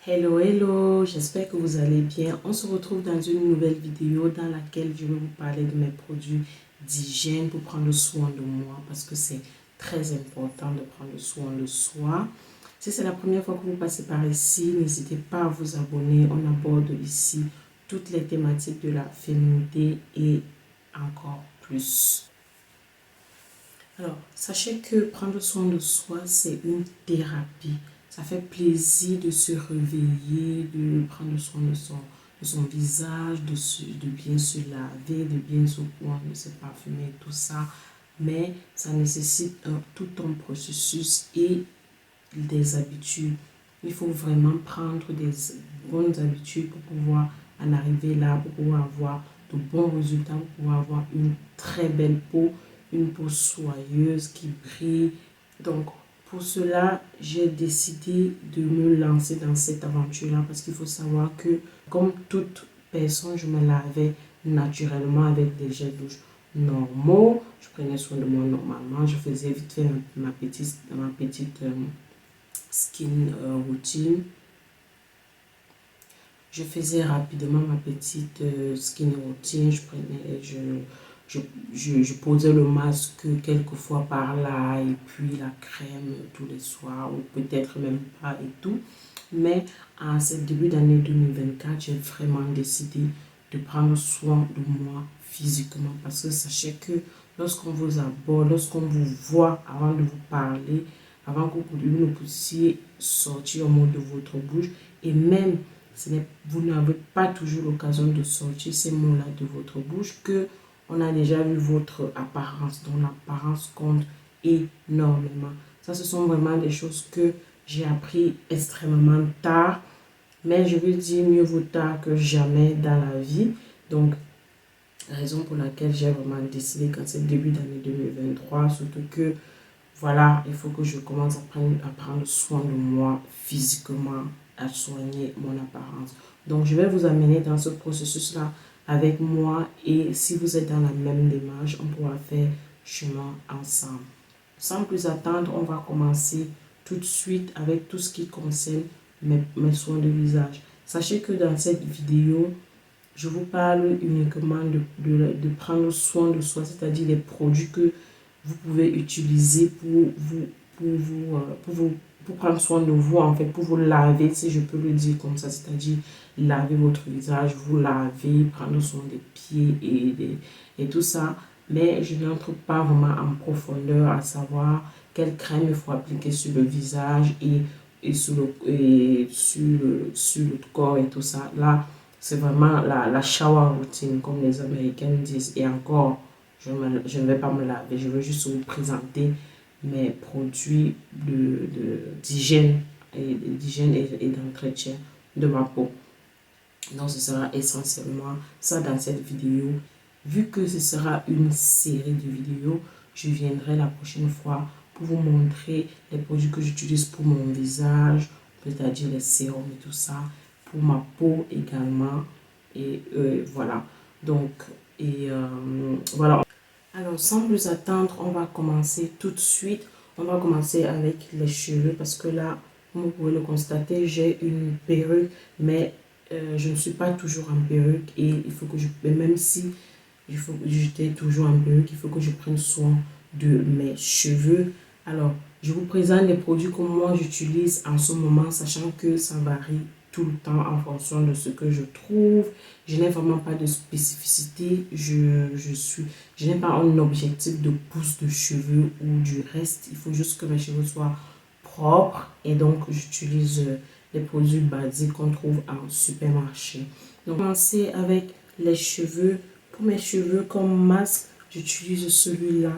Hello, hello, j'espère que vous allez bien. On se retrouve dans une nouvelle vidéo dans laquelle je vais vous parler de mes produits d'hygiène pour prendre soin de moi parce que c'est très important de prendre soin de soi. Si c'est la première fois que vous passez par ici, n'hésitez pas à vous abonner. On aborde ici toutes les thématiques de la féminité et encore plus. Alors, sachez que prendre soin de soi, c'est une thérapie. Ça fait plaisir de se réveiller, de prendre soin de son visage, de bien se laver, de bien se coiffer, de se parfumer, tout ça. Mais ça nécessite tout un processus et des habitudes. Il faut vraiment prendre des bonnes habitudes pour pouvoir en arriver là, pour pouvoir avoir de bons résultats, pour pouvoir avoir une très belle peau, une peau soyeuse qui brille. Donc, pour cela, j'ai décidé de me lancer dans cette aventure-là parce qu'il faut savoir que, comme toute personne, je me lavais naturellement avec des gels douche normaux. Je prenais soin de moi normalement. Je faisais vite fait ma petite skin routine. Je faisais rapidement ma petite skin routine. Je posais le masque quelques fois par là et puis la crème tous les soirs ou peut-être même pas et tout. Mais en ce début d'année 2024, j'ai vraiment décidé de prendre soin de moi physiquement parce que sachez que lorsqu'on vous aborde, lorsqu'on vous voit avant de vous parler, avant que vous ne puissiez sortir au mot de votre bouche et même vous n'avez pas toujours l'occasion de sortir ces mots-là de votre bouche que on a déjà vu votre apparence. Donc l'apparence compte énormément. Ça, ce sont vraiment des choses que j'ai appris extrêmement tard. Mais je veux dire mieux vaut tard que jamais dans la vie. Donc, raison pour laquelle j'ai vraiment décidé quand c'est le début d'année 2023, surtout que voilà, il faut que je commence à prendre soin de moi physiquement, à soigner mon apparence. Donc, je vais vous amener dans ce processus-là avec moi et si vous êtes dans la même démarche, on pourra faire chemin ensemble. Sans plus attendre, on va commencer tout de suite avec tout ce qui concerne mes soins de visage. Sachez que dans cette vidéo, je vous parle uniquement de prendre soin de soi, c'est-à-dire les produits que vous pouvez utiliser pour prendre soin de vous, en fait, pour vous laver, si je peux le dire comme ça, c'est-à-dire laver votre visage, vous laver, prendre soin des pieds et tout ça. Mais je n'entre pas vraiment en profondeur à savoir quelle crème il faut appliquer sur le visage et sur le corps et tout ça. Là, c'est vraiment la shower routine, comme les Américains disent. Et encore, je ne vais pas me laver. Je veux juste vous présenter mes produits d'hygiène et d'entretien de ma peau. Donc, ce sera essentiellement ça dans cette vidéo. Vu que ce sera une série de vidéos, je viendrai la prochaine fois pour vous montrer les produits que j'utilise pour mon visage, c'est-à-dire les sérums et tout ça, pour ma peau également. Et voilà. Donc, voilà. Alors, sans plus attendre, on va commencer tout de suite. On va commencer avec les cheveux parce que là, comme vous pouvez le constater, j'ai une perruque, mais je ne suis pas toujours en perruque et il faut que même si j'étais toujours en perruque, il faut que je prenne soin de mes cheveux. Alors, je vous présente les produits que moi j'utilise en ce moment, sachant que ça varie tout le temps en fonction de ce que je trouve. Je n'ai vraiment pas de spécificité. Je n'ai pas un objectif de pousse de cheveux ou du reste. Il faut juste que mes cheveux soient propres et donc j'utilise les produits basiques qu'on trouve en supermarché. Donc, commencer avec les cheveux. Pour mes cheveux comme masque, j'utilise celui-là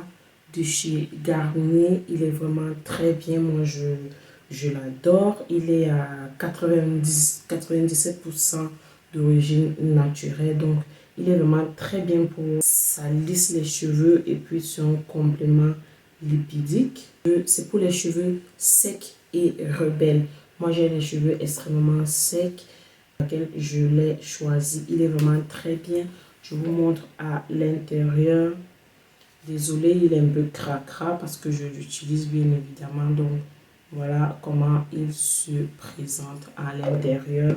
de chez Garnier. Il est vraiment très bien. Moi, je l'adore. Il est à 97% d'origine naturelle. Donc, il est vraiment très bien pour ça lisse les cheveux et puis c'est un complément lipidique. C'est pour les cheveux secs et rebelles. Moi, j'ai les cheveux extrêmement secs, lequel je l'ai choisi. Il est vraiment très bien. Je vous montre à l'intérieur. Désolé, il est un peu cracra parce que je l'utilise bien évidemment. Donc, Voilà comment il se présente à l'intérieur.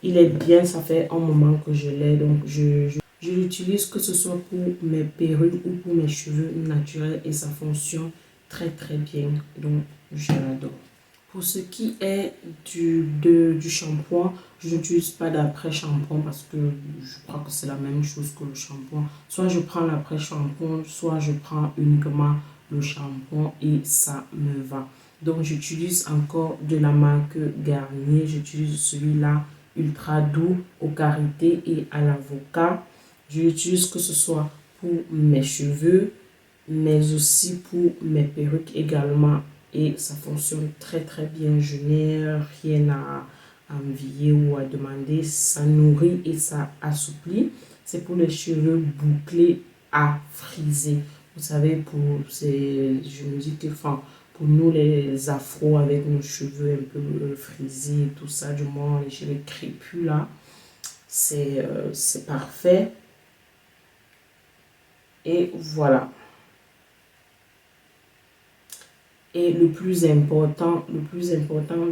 Il est bien, ça fait un moment que je l'ai, donc je l'utilise que ce soit pour mes perruques ou pour mes cheveux naturels et ça fonctionne très très bien. Donc je l'adore. Pour ce qui est du shampoing, je n'utilise pas d'après-shampoing parce que je crois que c'est la même chose que le shampoing. Soit je prends l'après-shampoing, soit je prends uniquement le shampoing et ça me va. Donc j'utilise encore de la marque Garnier. J'utilise celui-là ultra doux au karité et à l'avocat. Je l'utilise que ce soit pour mes cheveux, mais aussi pour mes perruques également. Et ça fonctionne très très bien. Je n'ai rien à envier ou à demander. Ça nourrit et ça assouplit. C'est pour les cheveux bouclés à friser. Vous savez, je me dis que pour nous les afros avec nos cheveux un peu frisés et tout ça, du moins les cheveux crépus là, c'est parfait. Et voilà. Et le plus important,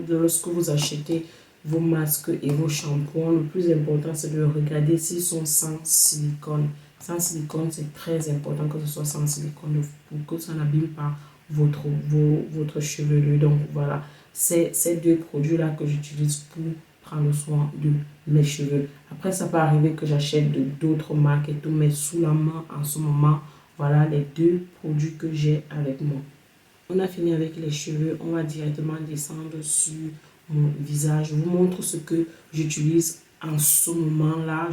lorsque vous achetez vos masques et vos shampoings, le plus important, c'est de regarder s'ils sont sans silicone. Sans silicone, c'est très important que ce soit sans silicone pour que ça n'abîme pas votre chevelure. Donc voilà, c'est ces deux produits-là que j'utilise pour prendre soin de mes cheveux. Après, ça peut arriver que j'achète d'autres marques et tout, mais sous la main en ce moment, voilà les deux produits que j'ai avec moi. On a fini avec les cheveux, on va directement descendre sur mon visage. Je vous montre ce que j'utilise en ce moment-là.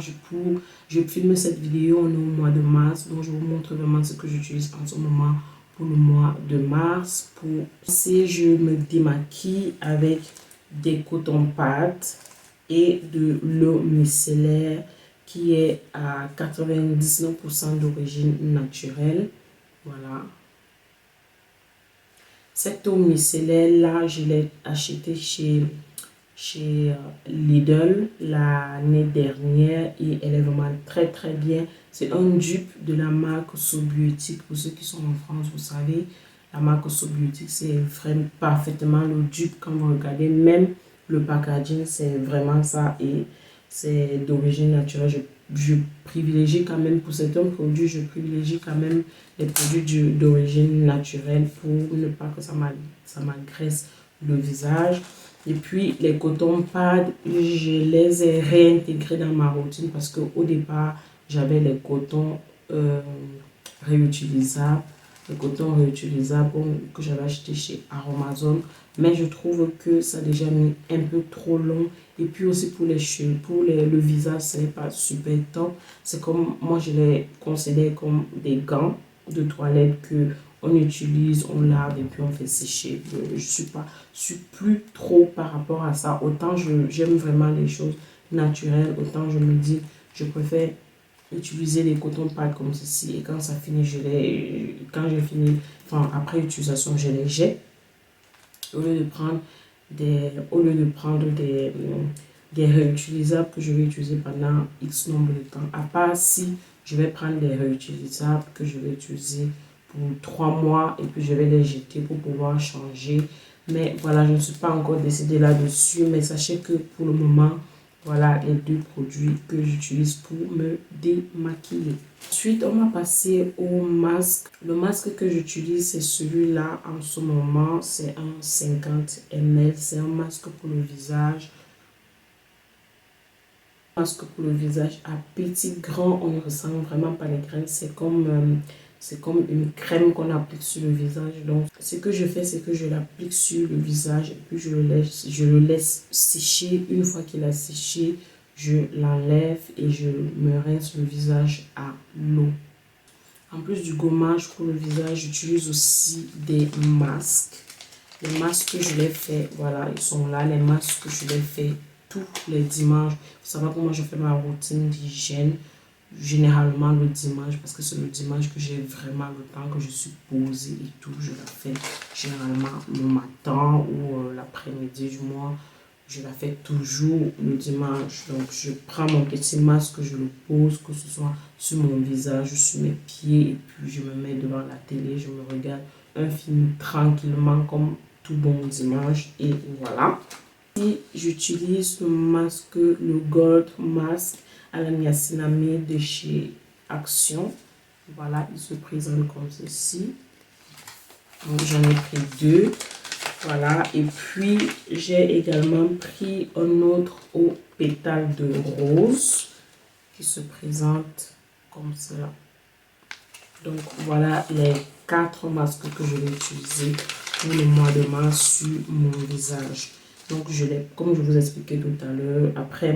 Je filme cette vidéo, on est au mois de mars, donc je vous montre vraiment ce que j'utilise en ce moment pour le mois de mars. Pour si je me démaquille avec des cotons-pâtes et de l'eau micellaire qui est à 99% d'origine naturelle. Voilà. Cette eau micellaire-là, je l'ai achetée chez Lidl l'année dernière et elle est vraiment très très bien. C'est un dupe de la marque Sobiotique. Pour ceux qui sont en France, vous savez, la marque Sobiotique, c'est vraiment parfaitement le dupe quand vous regardez. Même le packaging, c'est vraiment ça et c'est d'origine naturelle. Je privilégie quand même, pour certains produits, je privilégie quand même les produits d'origine naturelle pour ne pas que ça m'agresse le visage. Et puis les cotons pads, je les ai réintégrés dans ma routine parce qu'au départ, j'avais les cotons réutilisables. Les cotons réutilisables que j'avais acheté chez Aromazone. Mais je trouve que ça a déjà mis un peu trop long. Et puis aussi pour les cheveux, le visage, ce n'est pas super top. C'est comme, moi je les considère comme des gants de toilette que on utilise, on lave et puis on fait sécher. Je suis plus trop par rapport à ça. Autant j'aime vraiment les choses naturelles, autant je me dis, je préfère utiliser les cotons pâtes comme ceci et quand ça finit, quand j'ai fini, après utilisation, je les jette au lieu de prendre des réutilisables que je vais utiliser pendant X nombre de temps. À part si je vais prendre des réutilisables que je vais utiliser pour 3 mois et puis je vais les jeter pour pouvoir changer. Mais voilà, je ne suis pas encore décidée là-dessus. Mais sachez que pour le moment, voilà les deux produits que j'utilise pour me démaquiller. Ensuite, on va passer au masque. Le masque que j'utilise, c'est celui-là en ce moment. C'est un 50 ml. C'est un masque pour le visage. Masque pour le visage à petit, grand, on ne ressent vraiment pas les graines. C'est comme une crème qu'on applique sur le visage. Donc, ce que je fais, c'est que je l'applique sur le visage et puis je le laisse sécher. Une fois qu'il a séché, je l'enlève et je me rince le visage à l'eau. En plus du gommage pour le visage, j'utilise aussi des masques. Les masques que je les fais, voilà, ils sont là. Les masques que je les fais tous les dimanches. Vous savez comment je fais ma routine d'hygiène. Généralement le dimanche, parce que c'est le dimanche que j'ai vraiment le temps, que je suis posée et tout. Je la fais généralement le matin ou l'après-midi du mois. Je la fais toujours le dimanche. Donc, je prends mon petit masque, je le pose, que ce soit sur mon visage, sur mes pieds. Et puis, je me mets devant la télé, je me regarde un film tranquillement, comme tout bon dimanche et voilà. Et j'utilise le masque, le Gold Mask à la niacinamide de chez Action. Voilà, il se présente comme ceci. Donc j'en ai pris 2. Voilà, et puis j'ai également pris un autre au pétale de rose qui se présente comme cela. Donc voilà les 4 masques que je vais utiliser pour le mois de mars sur mon visage. Donc comme je vous expliquais tout à l'heure, après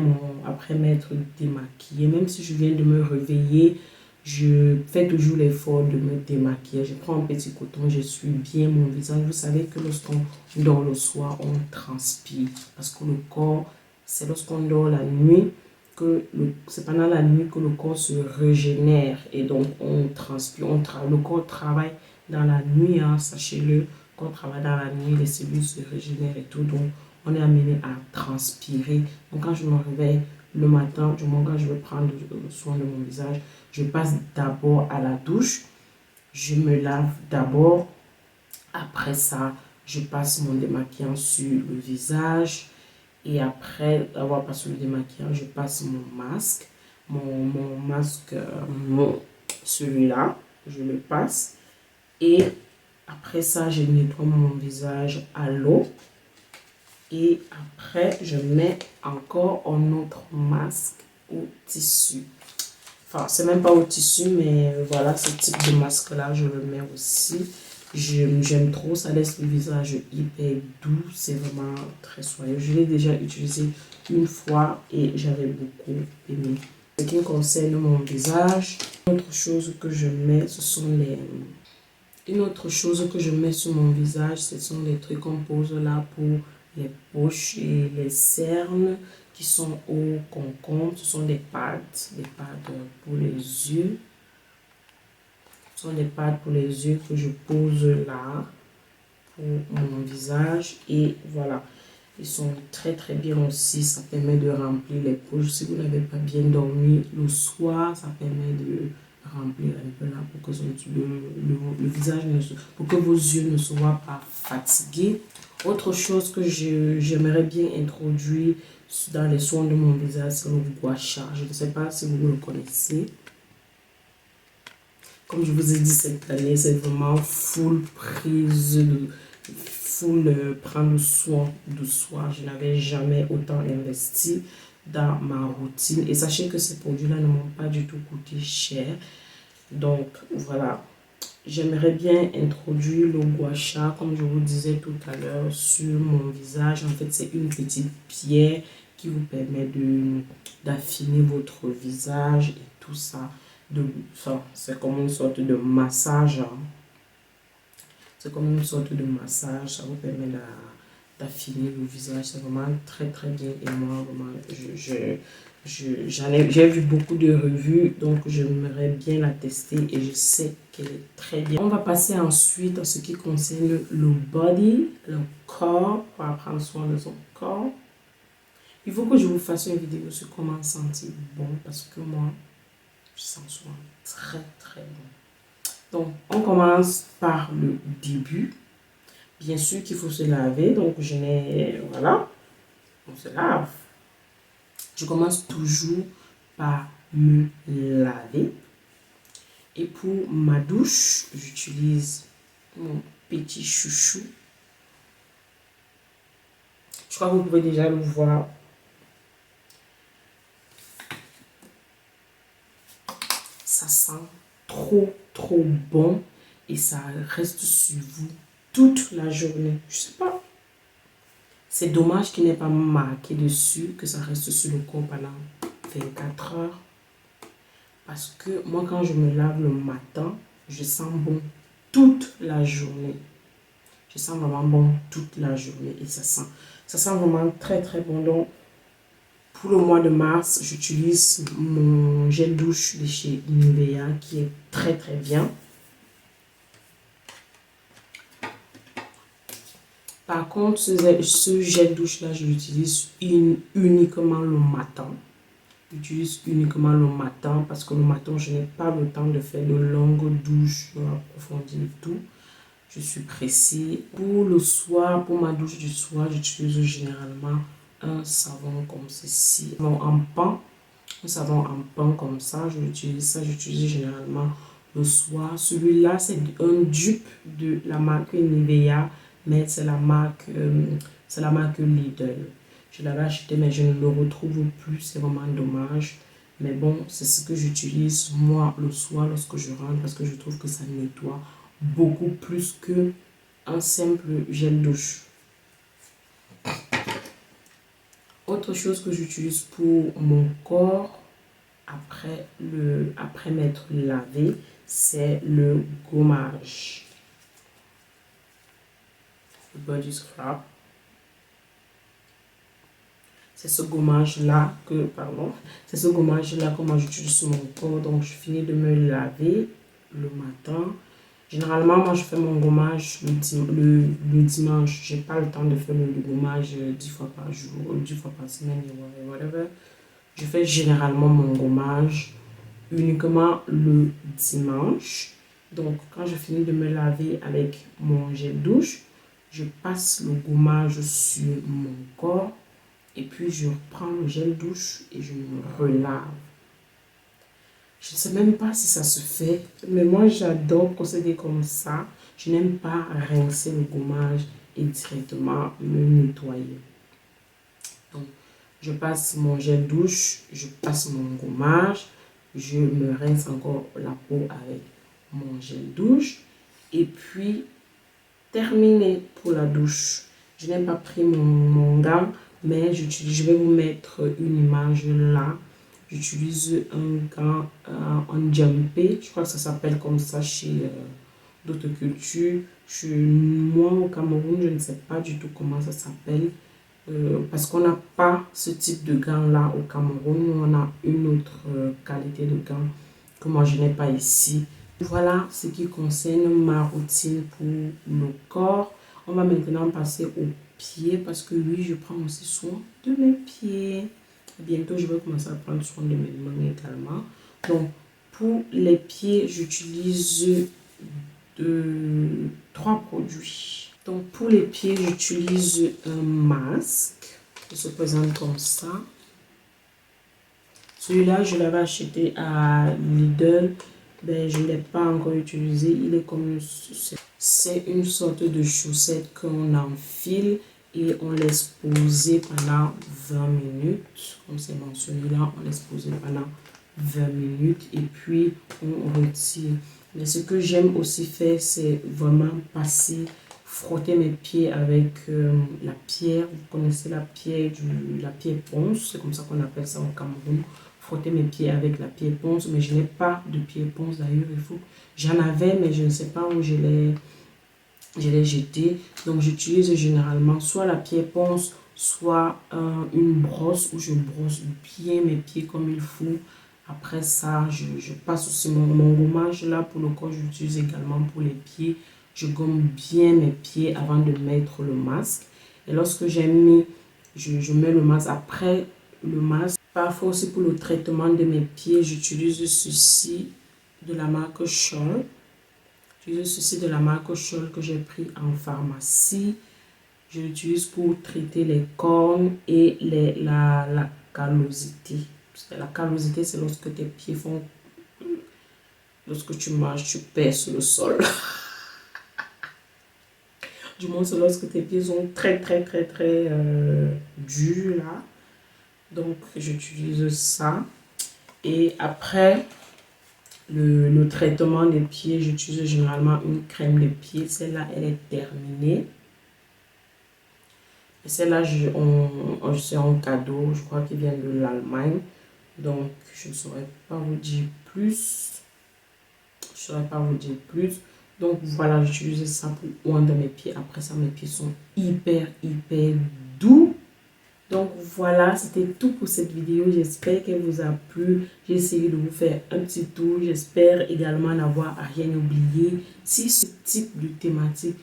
m'être démaquillée, même si je viens de me réveiller, je fais toujours l'effort de me démaquiller. Je prends un petit coton, je suis bien mon visage. Vous savez que lorsqu'on dort le soir, on transpire. Parce que le corps, c'est lorsqu'on dort la nuit, c'est pendant la nuit que le corps se régénère. Et donc, on transpire. Le corps travaille dans la nuit, hein, sachez-le. Quand on travaille dans la nuit, les cellules se régénèrent et tout. Donc, on est amené à transpirer. Donc, quand je me réveille le matin, du moment que je vais prendre soin de mon visage, je passe d'abord à la douche. Je me lave d'abord. Après ça, je passe mon démaquillant sur le visage. Et après avoir passé le démaquillant, je passe mon masque. Mon masque, celui-là, je le passe. Et après ça, je nettoie mon visage à l'eau. Et après, je mets encore un autre masque au tissu. Enfin, c'est même pas au tissu, mais voilà, ce type de masque-là, je le mets aussi. J'aime trop, ça laisse le visage hyper doux. C'est vraiment très soyeux. Je l'ai déjà utilisé une fois et j'avais beaucoup aimé. Ce qui concerne mon visage, une autre chose que je mets, Une autre chose que je mets sur mon visage, ce sont les trucs qu'on pose là pour les poches et les cernes qui sont au concombre. Ce sont des pâtes pour les yeux. Ce sont des pâtes pour les yeux que je pose là pour mon visage. Et voilà, ils sont très très bien aussi. Ça permet de remplir les poches. Si vous n'avez pas bien dormi le soir, ça permet de remplir un peu là pour que le visage pour que vos yeux ne soient pas fatigués. Autre chose que j'aimerais bien introduire dans les soins de mon visage, c'est le gua sha. Je ne sais pas si vous le connaissez. Comme je vous ai dit, cette année, c'est vraiment full prendre soin de soi. Je n'avais jamais autant investi dans ma routine. Et sachez que ces produits-là ne m'ont pas du tout coûté cher. Donc, voilà. J'aimerais bien introduire le gua sha, comme je vous disais tout à l'heure, sur mon visage. En fait, c'est une petite pierre qui vous permet d'affiner votre visage et tout ça. C'est comme une sorte de massage. C'est comme une sorte de massage. Ça vous permet d'affiner le visage. C'est vraiment très très bien. Et moi, vraiment, j'ai vu beaucoup de revues, donc j'aimerais bien la tester et je sais qu'elle est très bien. On va passer ensuite à ce qui concerne le body, le corps, pour prendre soin de son corps. Il faut que je vous fasse une vidéo sur comment sentir bon, parce que moi, je sens soin très très bon. Donc, on commence par le début. Bien sûr qu'il faut se laver, donc voilà, on se lave. Je commence toujours par me laver. Et pour ma douche, j'utilise mon petit chouchou. Je crois que vous pouvez déjà le voir. Ça sent trop trop bon et ça reste sur vous toute la journée. Je sais pas. C'est dommage qu'il n'ait pas marqué dessus, que ça reste sur le corps pendant 24 heures. Parce que moi, quand je me lave le matin, je sens bon toute la journée. Je sens vraiment bon toute la journée et ça sent vraiment très très bon. Donc, pour le mois de mars, j'utilise mon gel douche de chez Nivea qui est très très bien. Par contre, ce gel douche-là, je l'utilise uniquement le matin. J'utilise uniquement le matin parce que le matin, je n'ai pas le temps de faire de longues douches approfondies et tout. je suis pressée. Pour le soir, pour ma douche du soir, j'utilise généralement un savon comme ceci, un savon en pan comme ça. J'utilise généralement le soir. Celui-là, c'est un dupe de la marque Nivea, mais c'est la marque Lidl. Je l'avais acheté, mais je ne le retrouve plus. C'est vraiment dommage. Mais bon, c'est ce que j'utilise moi le soir lorsque je rentre parce que je trouve que ça nettoie beaucoup plus que un simple gel douche. Autre chose que j'utilise pour mon corps après m'être lavé, c'est le gommage. Le body scrub. C'est ce gommage-là que moi j'utilise sur mon corps. Donc, je finis de me laver le matin. Généralement, moi, je fais mon gommage le dimanche. Je n'ai pas le temps de faire le gommage 10 fois par jour, 10 fois par semaine, whatever. Je fais généralement mon gommage uniquement le dimanche. Donc, quand je finis de me laver avec mon gel douche, je passe le gommage sur mon corps. Et puis, je reprends le gel douche et je me relave. Je ne sais même pas si ça se fait, mais moi, j'adore procéder comme ça. Je n'aime pas rincer le gommage et directement me nettoyer. Donc, je passe mon gel douche, je passe mon gommage, je me rince encore la peau avec mon gel douche. Et puis, terminé pour la douche. Je n'ai pas pris mon gant, mais je vais vous mettre une image là. J'utilise un gant en jumpé. Je crois que ça s'appelle comme ça chez d'autres cultures. Moi, au Cameroun, je ne sais pas du tout comment ça s'appelle. Parce qu'on n'a pas ce type de gant là au Cameroun. On a une autre qualité de gant que moi, je n'ai pas ici. Voilà ce qui concerne ma routine pour le corps. On va maintenant passer aux pieds parce que oui, je prends aussi soin de mes pieds. Bientôt, je vais commencer à prendre soin de mes mains également. Donc, pour les pieds, j'utilise 3 produits. Donc, pour les pieds, j'utilise un masque qui se présente comme ça. Celui-là, je l'avais acheté à Lidl. Ben, je ne l'ai pas encore utilisé. Il est comme c'est une sorte de chaussette qu'on enfile et on laisse poser pendant 20 minutes. Comme c'est mentionné là, on laisse poser pendant 20 minutes et puis on retire. Mais ce que j'aime aussi faire, c'est vraiment frotter mes pieds avec la pierre. Vous connaissez la pierre ponce, c'est comme ça qu'on appelle ça au Cameroun. Frotter mes pieds avec la pierre ponce, mais je n'ai pas de pierre ponce d'ailleurs. J'en avais, mais je ne sais pas où je l'ai jeté. Donc j'utilise généralement soit la pierre ponce, soit une brosse où je brosse bien mes pieds comme il faut. Après ça, je passe aussi mon gommage là pour le corps. J'utilise également pour les pieds. Je gomme bien mes pieds avant de mettre le masque. Et lorsque j'ai mis, je mets le masque après le masque. Parfois aussi pour le traitement de mes pieds, j'utilise ceci de la marque Scholl. J'utilise ceci de la marque Scholl que j'ai pris en pharmacie. Je l'utilise pour traiter les cornes et la callosité. La callosité, c'est lorsque tes pieds font... Lorsque tu marches, tu perces le sol. Du moins, c'est lorsque tes pieds sont très durs là. Donc, j'utilise ça. Et après le traitement des pieds, j'utilise généralement une crème de pied. Celle-là, elle est terminée. Et celle-là, c'est un cadeau. Je crois qu'il vient de l'Allemagne. Donc, je ne saurais pas vous dire plus. Donc, voilà, j'utilise ça pour oindre mes pieds. Après ça, mes pieds sont hyper doux. Donc voilà, c'était tout pour cette vidéo. J'espère qu'elle vous a plu. J'ai essayé de vous faire un petit tour. J'espère également n'avoir rien oublié. Si ce type de thématique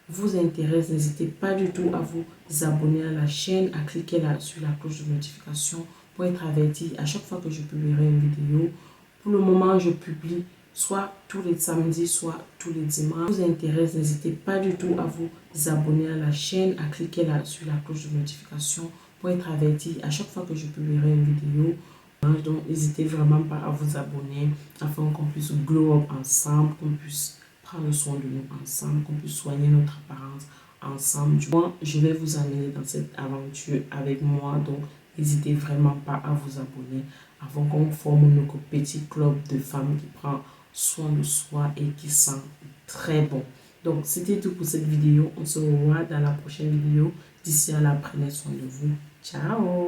vous intéresse, n'hésitez pas du tout à vous abonner à la chaîne, à cliquer là sur la cloche de notification pour être averti à chaque fois que je publierai une vidéo. Pour le moment, je publie soit tous les samedis, soit tous les dimanches. Si ça vous intéresse, n'hésitez pas du tout à vous abonner à la chaîne, à cliquer là sur la cloche de notification pour être averti à chaque fois que je publierai une vidéo. Donc, n'hésitez vraiment pas à vous abonner afin qu'on puisse glow up ensemble, qu'on puisse prendre soin de nous ensemble, qu'on puisse soigner notre apparence ensemble. Moi, je vais vous amener dans cette aventure avec moi. Donc, n'hésitez vraiment pas à vous abonner afin qu'on forme notre petit club de femmes qui prend soin de soi et qui sent très bon. Donc, c'était tout pour cette vidéo. On se revoit dans la prochaine vidéo. D'ici là, prenez soin de vous. Ciao!